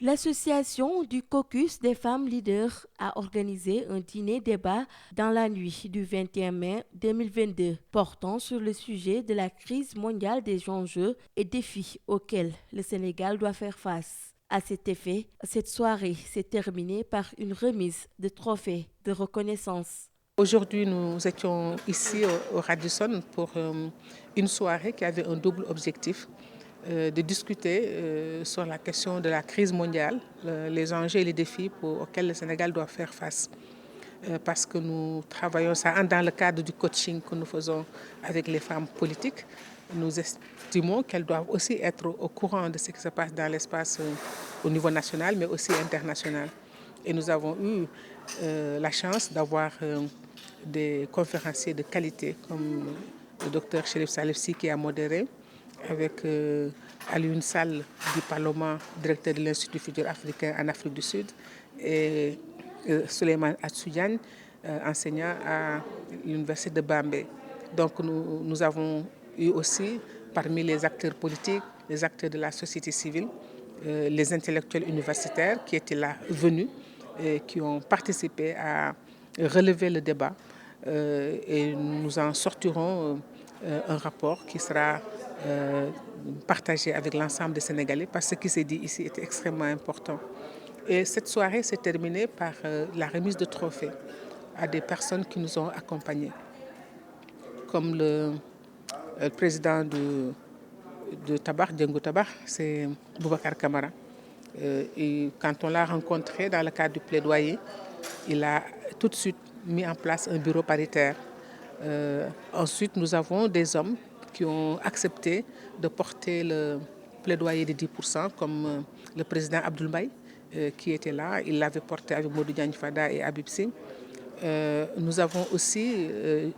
L'association du caucus des femmes leaders a organisé un dîner-débat dans la nuit du 21 mai 2022 portant sur le sujet de la crise mondiale des enjeux et défis auxquels le Sénégal doit faire face. À cet effet, cette soirée s'est terminée par une remise de trophées de reconnaissance. Aujourd'hui, nous étions ici au Radisson pour une soirée qui avait un double objectif, de discuter sur la question de la crise mondiale, les enjeux et les défis auxquels le Sénégal doit faire face. Parce que nous travaillons ça dans le cadre du coaching que nous faisons avec les femmes politiques. Nous estimons qu'elles doivent aussi être au courant de ce qui se passe dans l'espace au niveau national, mais aussi international. Et nous avons eu la chance d'avoir des conférenciers de qualité comme le docteur Chérif Salifsi qui a modéré, avec Alioune Sall du Parlement, directeur de l'Institut futur africain en Afrique du Sud, et Souleymane Atsoudiane, enseignant à l'Université de Bambey. Donc nous avons eu aussi parmi les acteurs politiques, les acteurs de la société civile, les intellectuels universitaires qui étaient là venus et qui ont participé à relever le débat. Et nous en sortirons un rapport qui sera partagé avec l'ensemble des Sénégalais parce que ce qui s'est dit ici était extrêmement important. Et cette soirée s'est terminée par la remise de trophées à des personnes qui nous ont accompagnés, comme le président de Tabar, Djengo Tabar, c'est Boubacar Kamara. Et quand on l'a rencontré dans le cadre du plaidoyer, il a tout de suite mis en place un bureau paritaire. Ensuite, nous avons des hommes qui ont accepté de porter le plaidoyer de 10%, comme le président Abdoul Mbaye, qui était là. Il l'avait porté avec Modou Diagne Fada et Habib Singh. Nous avons aussi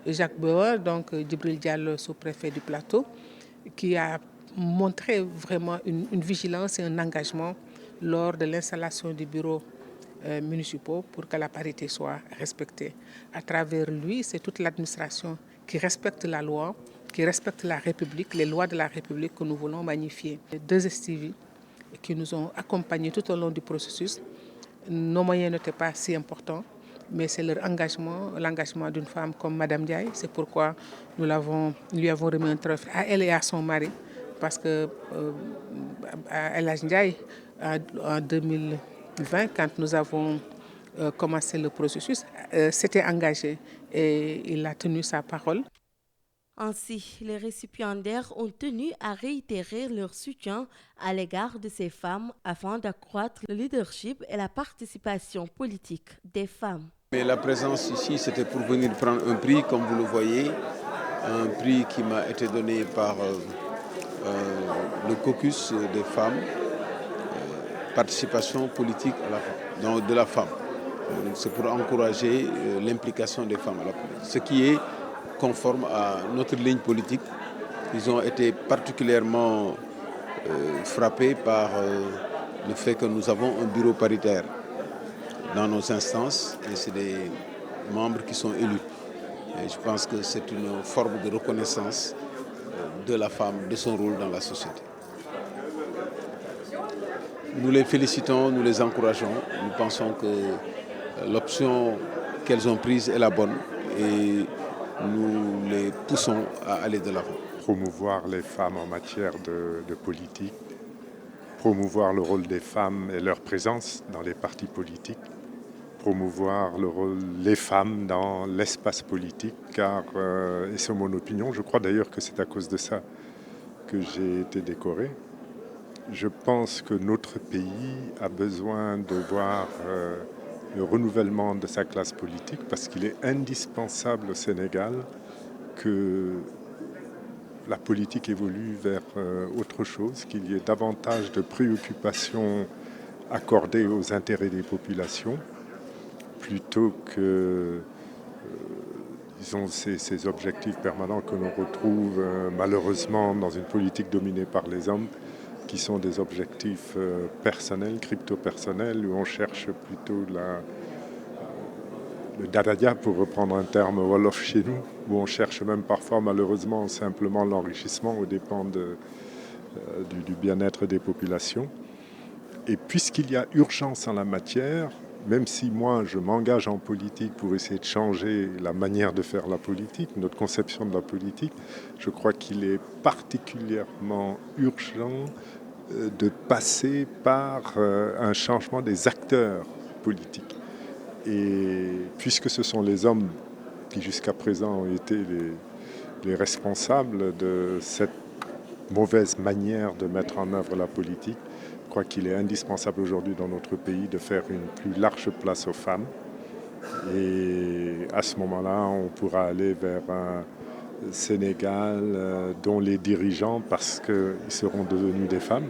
Jacques Bauer, donc Djibril Diallo, sous-préfet du plateau, qui a montré vraiment une vigilance et un engagement lors de l'installation du bureau municipaux pour que la parité soit respectée. À travers lui, c'est toute l'administration qui respecte la loi, qui respecte la République, les lois de la République que nous voulons magnifier. Les deux STV qui nous ont accompagnés tout au long du processus. Nos moyens n'étaient pas si importants, mais c'est leur engagement, l'engagement d'une femme comme Madame Ndiaye. C'est pourquoi nous lui avons remis un trophée à elle et à son mari, parce que El Hadj Ndiaye, en 2020, quand nous avons commencé le processus, s'était engagé et il a tenu sa parole. Ainsi, les récipiendaires ont tenu à réitérer leur soutien à l'égard de ces femmes afin d'accroître le leadership et la participation politique des femmes. Mais la présence ici, c'était pour venir prendre un prix, comme vous le voyez, un prix qui m'a été donné par le caucus des femmes, participation politique de la femme. C'est pour encourager l'implication des femmes à la politique, ce qui est conforme à notre ligne politique. Ils ont été particulièrement frappés par le fait que nous avons un bureau paritaire dans nos instances et c'est des membres qui sont élus. Et je pense que c'est une forme de reconnaissance de la femme, de son rôle dans la société. Nous les félicitons, nous les encourageons. Nous pensons que l'option qu'elles ont prise est la bonne et nous les poussons à aller de l'avant. Promouvoir les femmes en matière de politique, promouvoir le rôle des femmes et leur présence dans les partis politiques, promouvoir les femmes dans l'espace politique, car, et c'est mon opinion, je crois d'ailleurs que c'est à cause de ça que j'ai été décoré. Je pense que notre pays a besoin de voir le renouvellement de sa classe politique parce qu'il est indispensable au Sénégal que la politique évolue vers autre chose, qu'il y ait davantage de préoccupations accordées aux intérêts des populations plutôt que disons, ces objectifs permanents que l'on retrouve malheureusement dans une politique dominée par les hommes, qui sont des objectifs personnels, crypto-personnels, où on cherche plutôt le dadadia, pour reprendre un terme wolof chez nous, où on cherche même parfois malheureusement simplement l'enrichissement aux dépens du bien-être des populations. Et puisqu'il y a urgence en la matière, même si moi je m'engage en politique pour essayer de changer la manière de faire la politique, notre conception de la politique, je crois qu'il est particulièrement urgent de passer par un changement des acteurs politiques. Et puisque ce sont les hommes qui jusqu'à présent ont été les responsables de cette mauvaise manière de mettre en œuvre la politique, je crois qu'il est indispensable aujourd'hui dans notre pays de faire une plus large place aux femmes. Et à ce moment-là, on pourra aller vers un Sénégal dont les dirigeants, parce qu'ils seront devenus des femmes,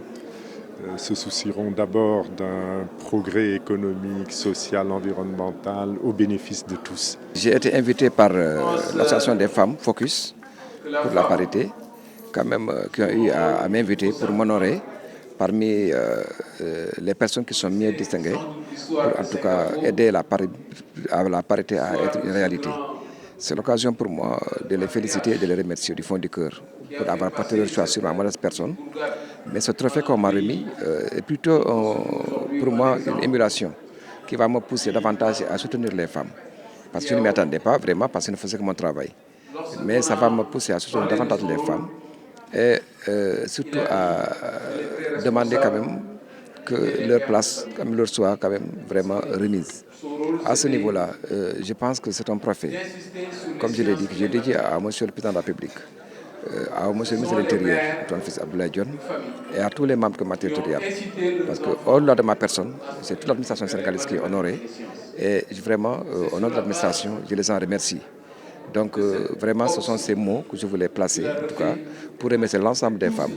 se soucieront d'abord d'un progrès économique, social, environnemental au bénéfice de tous. J'ai été invité par l'association des femmes Focus pour la parité, quand même, qui ont eu à m'inviter pour m'honorer parmi les personnes qui sont mieux distinguées, pour en tout cas aider la parité à être une réalité. C'est l'occasion pour moi de les féliciter et de les remercier du fond du cœur pour avoir porté leur choix sur ma modeste personne. Mais ce trophée qu'on m'a remis est plutôt pour moi une émulation qui va me pousser davantage à soutenir les femmes. Parce que je ne m'y attendais pas vraiment, parce que je ne faisais que mon travail. Mais ça va me pousser à soutenir davantage les femmes et surtout à demander quand même que leur place, comme leur soit quand même vraiment remise. À ce niveau-là, je pense que c'est un trophée. Comme je l'ai dit, que j'ai dédié à M. le Président de la République, à M. le ministre de l'Intérieur, ton fils Abdoulaye Dione, et à tous les membres de ma territoriale. Parce qu'au-delà de ma personne, c'est toute l'administration sénégalaise qui est honorée. Et vraiment, au nom de l'administration, je les en remercie. Donc vraiment, ce sont ces mots que je voulais placer, en tout cas, pour remercier l'ensemble des femmes.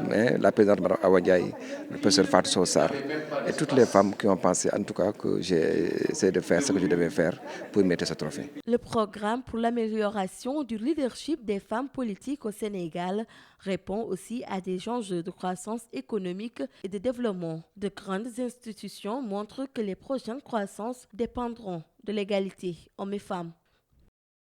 Mais la présidente Mme Awa Ndiaye, le professeur Fatou Sow Sarr, et toutes les femmes qui ont pensé, en tout cas, que j'ai essayé de faire ce que je devais faire pour mériter ce trophée. Le programme pour l'amélioration du leadership des femmes politiques au Sénégal répond aussi à des enjeux de croissance économique et de développement. De grandes institutions montrent que les prochaines croissances dépendront de l'égalité hommes et femmes.